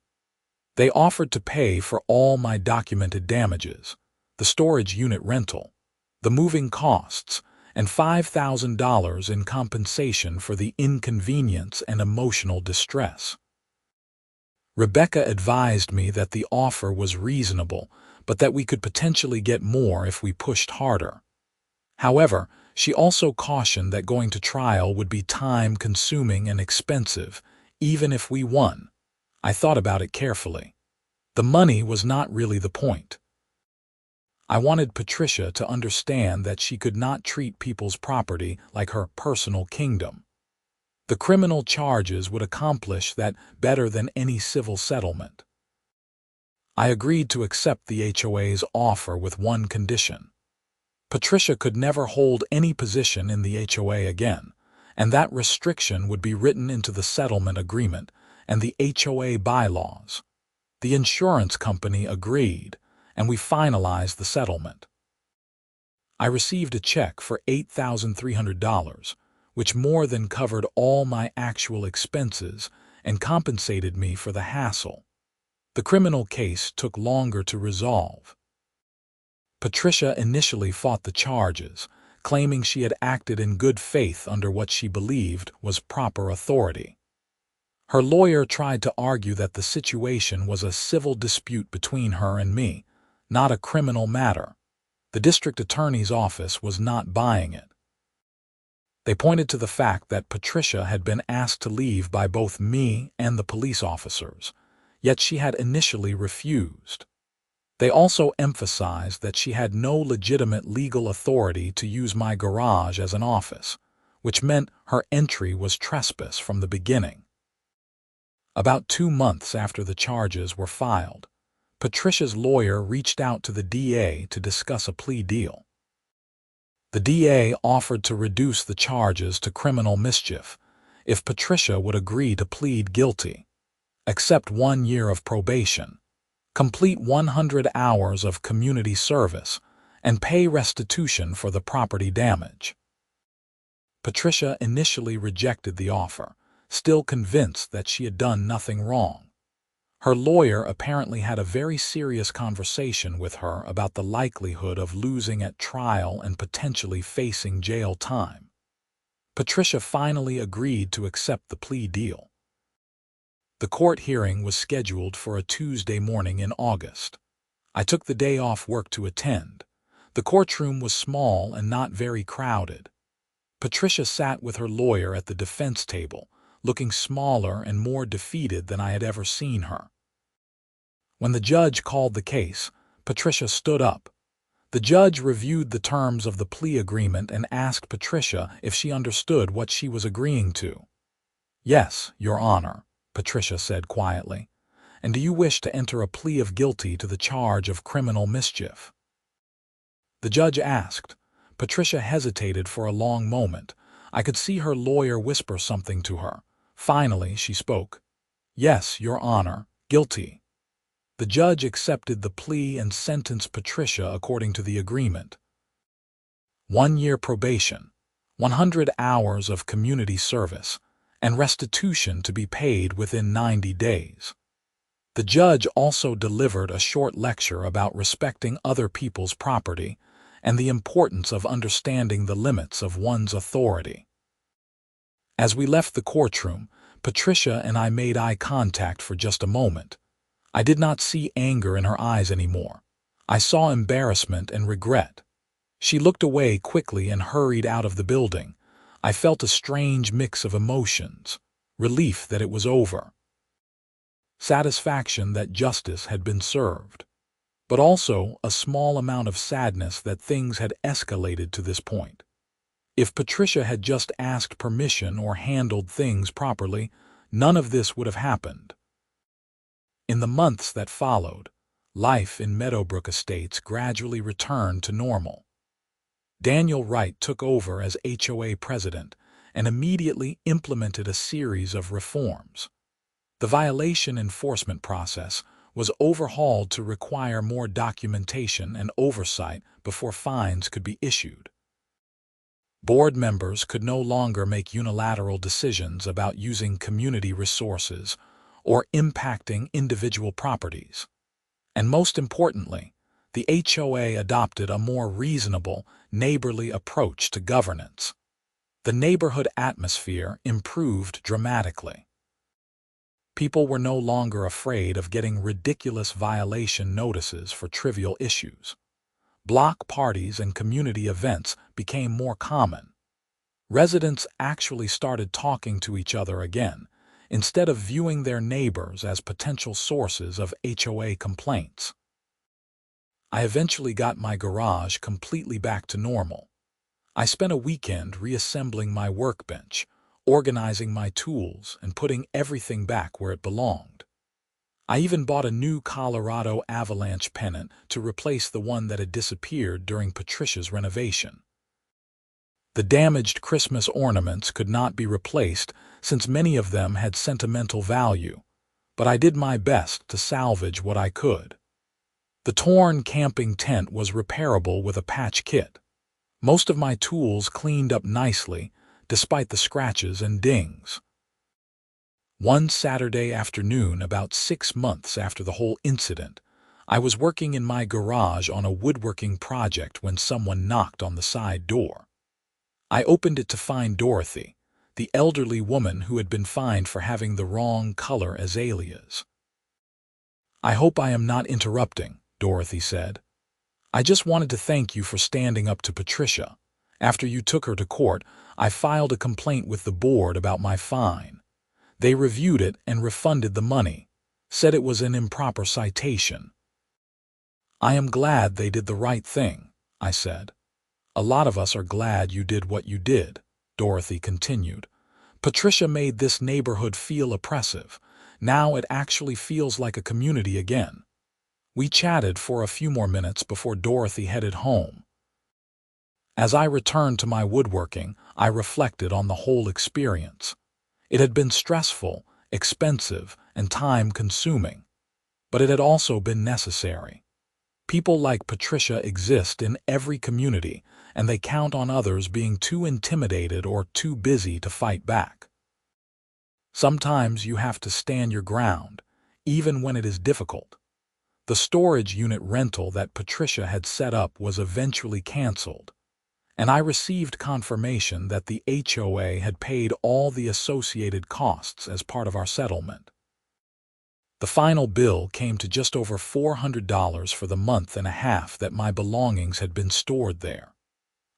They offered to pay for all my documented damages, the storage unit rental, the moving costs, and $5,000 in compensation for the inconvenience and emotional distress. Rebecca advised me that the offer was reasonable, but that we could potentially get more if we pushed harder. However, she also cautioned that going to trial would be time-consuming and expensive, even if we won. I thought about it carefully. The money was not really the point. I wanted Patricia to understand that she could not treat people's property like her personal kingdom. The criminal charges would accomplish that better than any civil settlement. I agreed to accept the HOA's offer with one condition. Patricia could never hold any position in the HOA again, and that restriction would be written into the settlement agreement and the HOA bylaws. The insurance company agreed, and we finalized the settlement. I received a check for $8,300, which more than covered all my actual expenses and compensated me for the hassle. The criminal case took longer to resolve. Patricia initially fought the charges, claiming she had acted in good faith under what she believed was proper authority. Her lawyer tried to argue that the situation was a civil dispute between her and me, not a criminal matter. The district attorney's office was not buying it. They pointed to the fact that Patricia had been asked to leave by both me and the police officers, yet she had initially refused. They also emphasized that she had no legitimate legal authority to use my garage as an office, which meant her entry was trespass from the beginning. About 2 months after the charges were filed, Patricia's lawyer reached out to the DA to discuss a plea deal. The DA offered to reduce the charges to criminal mischief if Patricia would agree to plead guilty, accept 1 year of probation, complete 100 hours of community service, and pay restitution for the property damage. Patricia initially rejected the offer, still convinced that she had done nothing wrong. Her lawyer apparently had a very serious conversation with her about the likelihood of losing at trial and potentially facing jail time. Patricia finally agreed to accept the plea deal. The court hearing was scheduled for a Tuesday morning in August. I took the day off work to attend. The courtroom was small and not very crowded. Patricia sat with her lawyer at the defense table, looking smaller and more defeated than I had ever seen her. When the judge called the case, Patricia stood up. The judge reviewed the terms of the plea agreement and asked Patricia if she understood what she was agreeing to. "Yes, Your Honor," Patricia said quietly. "And do you wish to enter a plea of guilty to the charge of criminal mischief?" The judge asked. Patricia hesitated for a long moment. I could see her lawyer whisper something to her. Finally, she spoke. "Yes, Your Honor, guilty." The judge accepted the plea and sentenced Patricia according to the agreement. 1-year probation, 100 hours of community service, and restitution to be paid within 90 days. The judge also delivered a short lecture about respecting other people's property and the importance of understanding the limits of one's authority. As we left the courtroom, Patricia and I made eye contact for just a moment. I did not see anger in her eyes anymore. I saw embarrassment and regret. She looked away quickly and hurried out of the building. I felt a strange mix of emotions, relief that it was over, satisfaction that justice had been served, but also a small amount of sadness that things had escalated to this point. If Patricia had just asked permission or handled things properly, none of this would have happened. In the months that followed, life in Meadowbrook Estates gradually returned to normal. Daniel Wright took over as HOA president and immediately implemented a series of reforms. The violation enforcement process was overhauled to require more documentation and oversight before fines could be issued. Board members could no longer make unilateral decisions about using community resources or impacting individual properties. And most importantly, the HOA adopted a more reasonable, neighborly approach to governance. The neighborhood atmosphere improved dramatically. People were no longer afraid of getting ridiculous violation notices for trivial issues. Block parties and community events became more common. Residents actually started talking to each other again, instead of viewing their neighbors as potential sources of HOA complaints. I eventually got my garage completely back to normal. I spent a weekend reassembling my workbench, organizing my tools, and putting everything back where it belonged. I even bought a new Colorado Avalanche pennant to replace the one that had disappeared during Patricia's renovation. The damaged Christmas ornaments could not be replaced since many of them had sentimental value, but I did my best to salvage what I could. The torn camping tent was repairable with a patch kit. Most of my tools cleaned up nicely, despite the scratches and dings. One Saturday afternoon, about 6 months after the whole incident, I was working in my garage on a woodworking project when someone knocked on the side door. I opened it to find Dorothy, the elderly woman who had been fined for having the wrong color azaleas. "I hope I am not interrupting," Dorothy said. "I just wanted to thank you for standing up to Patricia. After you took her to court, I filed a complaint with the board about my fine. They reviewed it and refunded the money, said it was an improper citation." "I am glad they did the right thing," I said. "A lot of us are glad you did what you did," Dorothy continued. "Patricia made this neighborhood feel oppressive. Now it actually feels like a community again." We chatted for a few more minutes before Dorothy headed home. As I returned to my woodworking, I reflected on the whole experience. It had been stressful, expensive, and time-consuming, but it had also been necessary. People like Patricia exist in every community, and they count on others being too intimidated or too busy to fight back. Sometimes you have to stand your ground, even when it is difficult. The storage unit rental that Patricia had set up was eventually canceled, and I received confirmation that the HOA had paid all the associated costs as part of our settlement. The final bill came to just over $400 for the month and a half that my belongings had been stored there.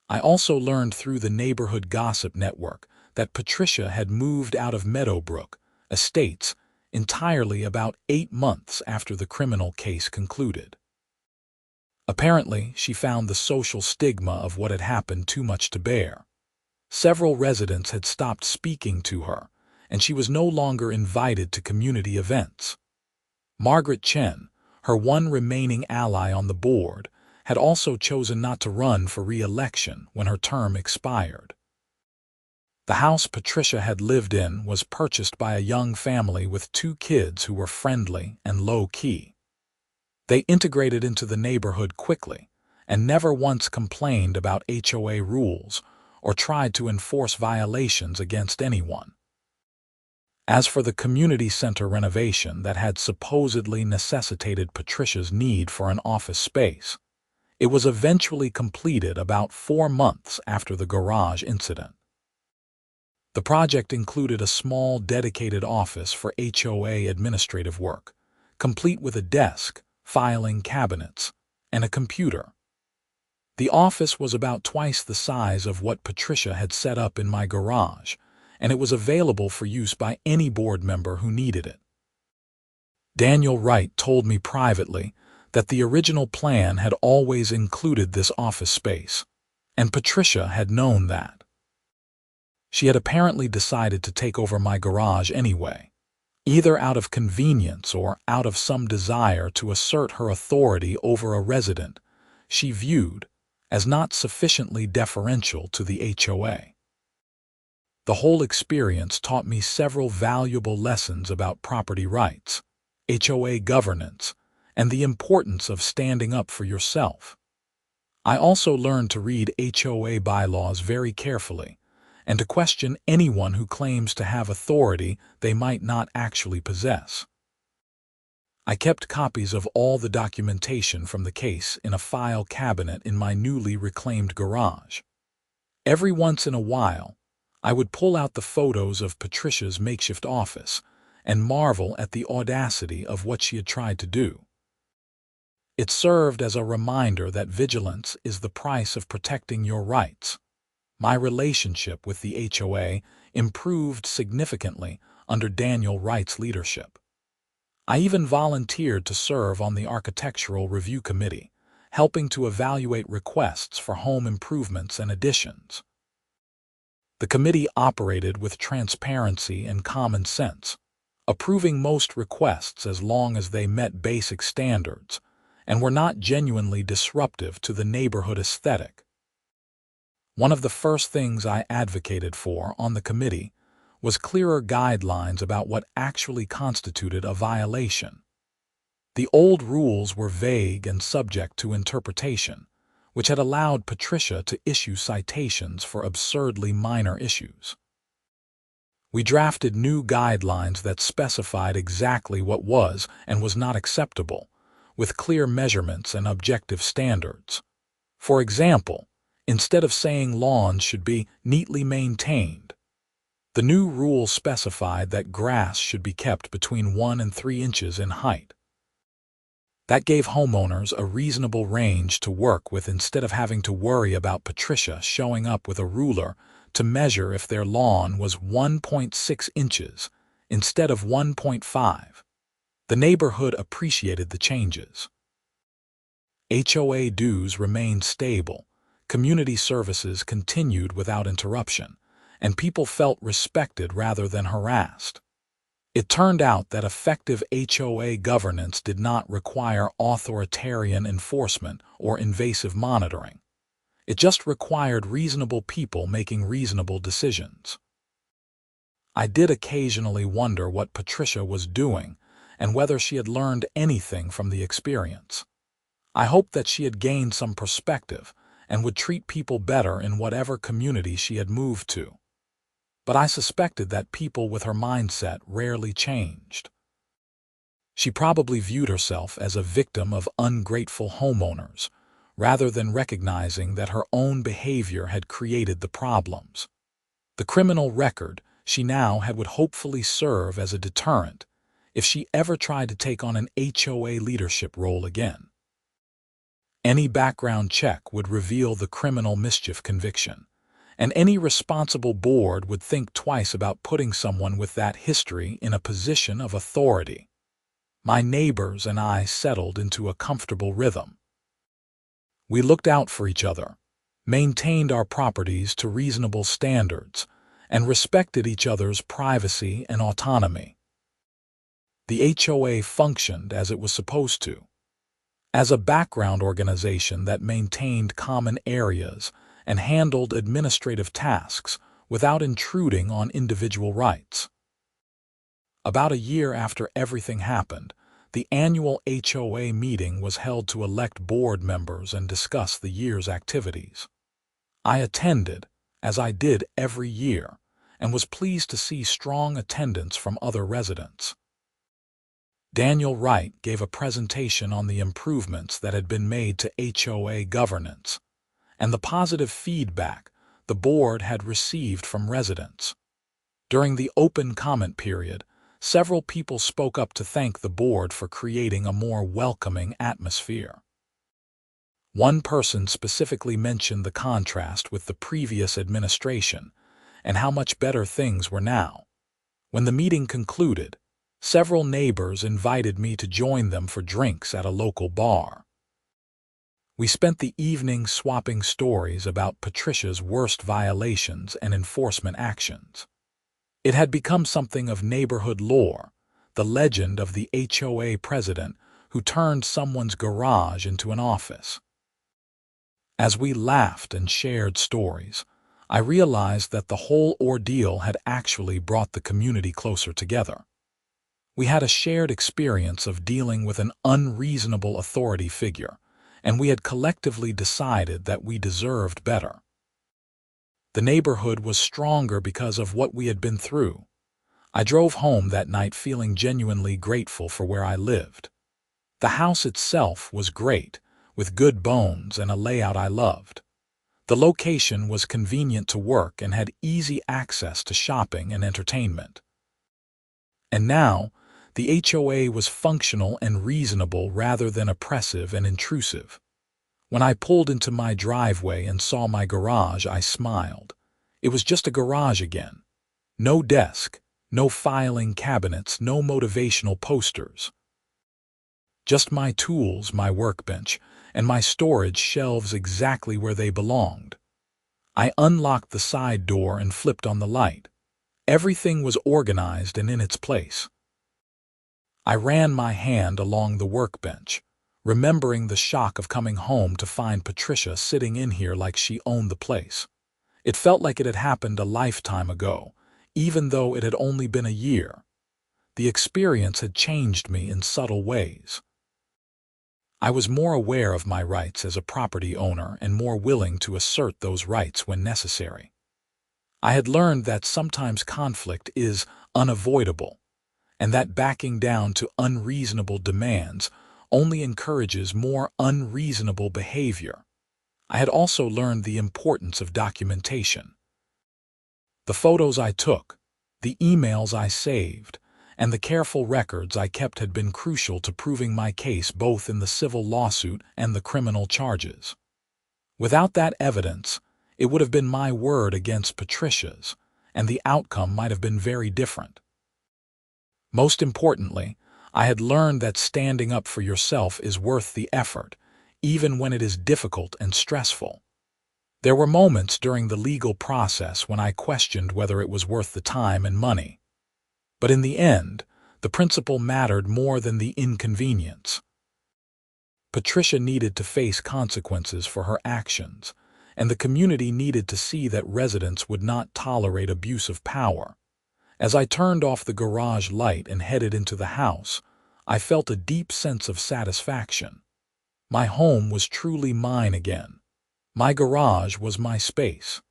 I also learned through the neighborhood gossip network that Patricia had moved out of Meadowbrook Estates entirely about 8 months after the criminal case concluded. Apparently, she found the social stigma of what had happened too much to bear. Several residents had stopped speaking to her, and she was no longer invited to community events. Margaret Chen, her one remaining ally on the board, had also chosen not to run for re-election when her term expired. The house Patricia had lived in was purchased by a young family with 2 kids who were friendly and low-key. They integrated into the neighborhood quickly and never once complained about HOA rules or tried to enforce violations against anyone. As for the community center renovation that had supposedly necessitated Patricia's need for an office space, it was eventually completed about 4 months after the garage incident. The project included a small dedicated office for HOA administrative work, complete with a desk, filing cabinets, and a computer. The office was about twice the size of what Patricia had set up in my garage, and it was available for use by any board member who needed it. Daniel Wright told me privately that the original plan had always included this office space, and Patricia had known that. She had apparently decided to take over my garage anyway, either out of convenience or out of some desire to assert her authority over a resident she viewed as not sufficiently deferential to the HOA. The whole experience taught me several valuable lessons about property rights, HOA governance, and the importance of standing up for yourself. I also learned to read HOA bylaws very carefully and to question anyone who claims to have authority they might not actually possess. I kept copies of all the documentation from the case in a file cabinet in my newly reclaimed garage. Every once in a while, I would pull out the photos of Patricia's makeshift office and marvel at the audacity of what she had tried to do. It served as a reminder that vigilance is the price of protecting your rights. My relationship with the HOA improved significantly under Daniel Wright's leadership. I even volunteered to serve on the Architectural Review Committee, helping to evaluate requests for home improvements and additions. The committee operated with transparency and common sense, approving most requests as long as they met basic standards and were not genuinely disruptive to the neighborhood aesthetic. One of the first things I advocated for on the committee was clearer guidelines about what actually constituted a violation. The old rules were vague and subject to interpretation, which had allowed Patricia to issue citations for absurdly minor issues. We drafted new guidelines that specified exactly what was and was not acceptable, with clear measurements and objective standards. For example, instead of saying lawns should be neatly maintained, the new rule specified that grass should be kept between 1 and 3 inches in height. That gave homeowners a reasonable range to work with instead of having to worry about Patricia showing up with a ruler to measure if their lawn was 1.6 inches instead of 1.5. The neighborhood appreciated the changes. HOA dues remained stable, community services continued without interruption, and people felt respected rather than harassed. It turned out that effective HOA governance did not require authoritarian enforcement or invasive monitoring. It just required reasonable people making reasonable decisions. I did occasionally wonder what Patricia was doing and whether she had learned anything from the experience. I hoped that she had gained some perspective and would treat people better in whatever community she had moved to. But I suspected that people with her mindset rarely changed. She probably viewed herself as a victim of ungrateful homeowners, rather than recognizing that her own behavior had created the problems. The criminal record she now had would hopefully serve as a deterrent if she ever tried to take on an HOA leadership role again. Any background check would reveal the criminal mischief conviction, and any responsible board would think twice about putting someone with that history in a position of authority. My neighbors and I settled into a comfortable rhythm. We looked out for each other, maintained our properties to reasonable standards, and respected each other's privacy and autonomy. The HOA functioned as it was supposed to, as a background organization that maintained common areas and handled administrative tasks without intruding on individual rights. About a year after everything happened, the annual HOA meeting was held to elect board members and discuss the year's activities. I attended, as I did every year, and was pleased to see strong attendance from other residents. Daniel Wright gave a presentation on the improvements that had been made to HOA governance and the positive feedback the board had received from residents. During the open comment period, several people spoke up to thank the board for creating a more welcoming atmosphere. One person specifically mentioned the contrast with the previous administration and how much better things were now. When the meeting concluded, several neighbors invited me to join them for drinks at a local bar. We spent the evening swapping stories about Patricia's worst violations and enforcement actions. It had become something of neighborhood lore, the legend of the HOA president who turned someone's garage into an office. As we laughed and shared stories, I realized that the whole ordeal had actually brought the community closer together. We had a shared experience of dealing with an unreasonable authority figure, and we had collectively decided that we deserved better. The neighborhood was stronger because of what we had been through. I drove home that night feeling genuinely grateful for where I lived. The house itself was great, with good bones and a layout I loved. The location was convenient to work and had easy access to shopping and entertainment. And now, the HOA was functional and reasonable rather than oppressive and intrusive. When I pulled into my driveway and saw my garage, I smiled. It was just a garage again. No desk, no filing cabinets, no motivational posters. Just my tools, my workbench, and my storage shelves exactly where they belonged. I unlocked the side door and flipped on the light. Everything was organized and in its place. I ran my hand along the workbench, remembering the shock of coming home to find Patricia sitting in here like she owned the place. It felt like it had happened a lifetime ago, even though it had only been a year. The experience had changed me in subtle ways. I was more aware of my rights as a property owner and more willing to assert those rights when necessary. I had learned that sometimes conflict is unavoidable, and that backing down to unreasonable demands only encourages more unreasonable behavior. I had also learned the importance of documentation. The photos I took, the emails I saved, and the careful records I kept had been crucial to proving my case both in the civil lawsuit and the criminal charges. Without that evidence, it would have been my word against Patricia's, and the outcome might have been very different. Most importantly, I had learned that standing up for yourself is worth the effort, even when it is difficult and stressful. There were moments during the legal process when I questioned whether it was worth the time and money. But in the end, the principle mattered more than the inconvenience. Patricia needed to face consequences for her actions, and the community needed to see that residents would not tolerate abuse of power. As I turned off the garage light and headed into the house, I felt a deep sense of satisfaction. My home was truly mine again. My garage was my space.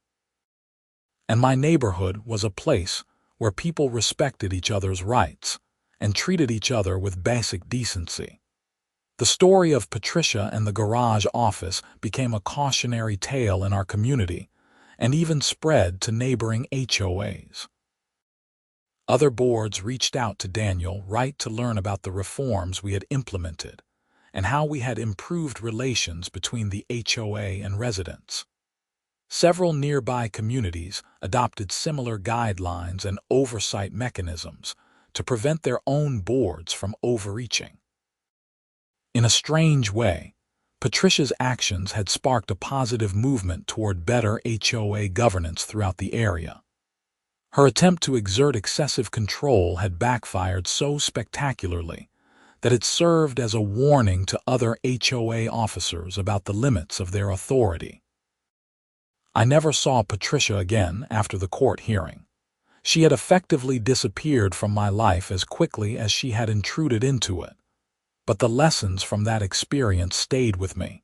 And my neighborhood was a place where people respected each other's rights and treated each other with basic decency. The story of Patricia and the garage office became a cautionary tale in our community and even spread to neighboring HOAs. Other boards reached out to Daniel Wright to learn about the reforms we had implemented and how we had improved relations between the HOA and residents. Several nearby communities adopted similar guidelines and oversight mechanisms to prevent their own boards from overreaching. In a strange way, Patricia's actions had sparked a positive movement toward better HOA governance throughout the area. Her attempt to exert excessive control had backfired so spectacularly that it served as a warning to other HOA officers about the limits of their authority. I never saw Patricia again after the court hearing. She had effectively disappeared from my life as quickly as she had intruded into it. But the lessons from that experience stayed with me.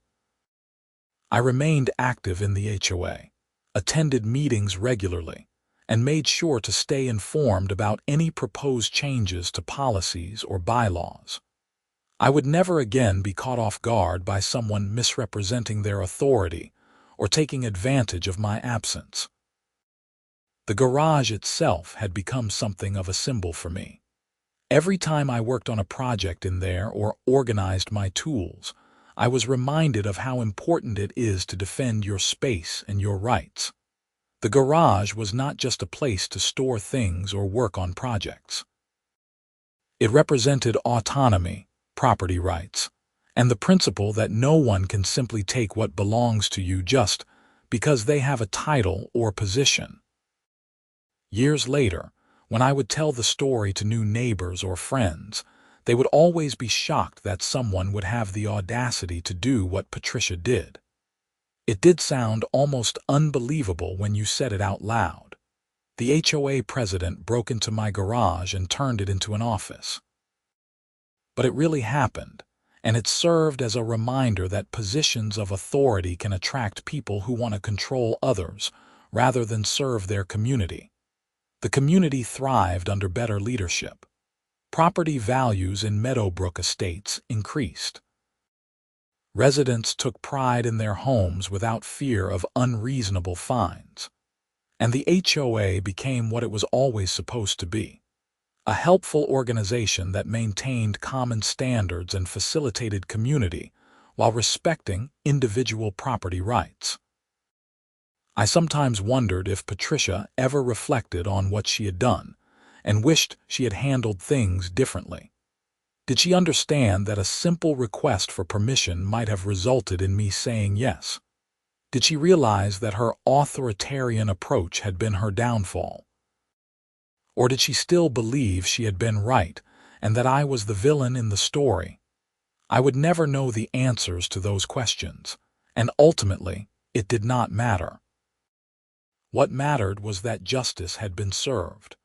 I remained active in the HOA, attended meetings regularly, and made sure to stay informed about any proposed changes to policies or bylaws. I would never again be caught off guard by someone misrepresenting their authority or taking advantage of my absence. The garage itself had become something of a symbol for me. Every time I worked on a project in there or organized my tools, I was reminded of how important it is to defend your space and your rights. The garage was not just a place to store things or work on projects. It represented autonomy, property rights, and the principle that no one can simply take what belongs to you just because they have a title or position. Years later, when I would tell the story to new neighbors or friends, they would always be shocked that someone would have the audacity to do what Patricia did. It did sound almost unbelievable when you said it out loud. The HOA president broke into my garage and turned it into an office. But it really happened, and it served as a reminder that positions of authority can attract people who want to control others rather than serve their community. The community thrived under better leadership. Property values in Meadowbrook Estates increased. Residents took pride in their homes without fear of unreasonable fines. And the HOA became what it was always supposed to be: a helpful organization that maintained common standards and facilitated community while respecting individual property rights. I sometimes wondered if Patricia ever reflected on what she had done and wished she had handled things differently. Did she understand that a simple request for permission might have resulted in me saying yes? Did she realize that her authoritarian approach had been her downfall? Or did she still believe she had been right and that I was the villain in the story? I would never know the answers to those questions, and ultimately, it did not matter. What mattered was that justice had been served,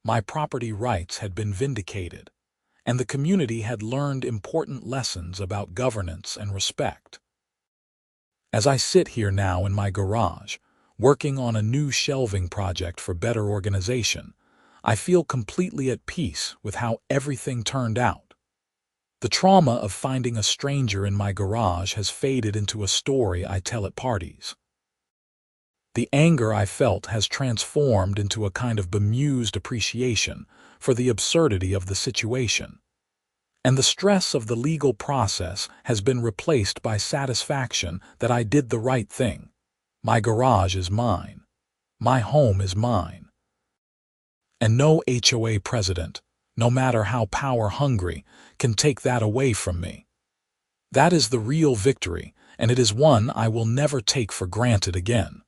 my property rights had been vindicated, and the community had learned important lessons about governance and respect. As I sit here now in my garage, working on a new shelving project for better organization, I feel completely at peace with how everything turned out. The trauma of finding a stranger in my garage has faded into a story I tell at parties. The anger I felt has transformed into a kind of bemused appreciation for the absurdity of the situation. And the stress of the legal process has been replaced by satisfaction that I did the right thing. My garage is mine. My home is mine. And no HOA president, no matter how power-hungry, can take that away from me. That is the real victory, and it is one I will never take for granted again.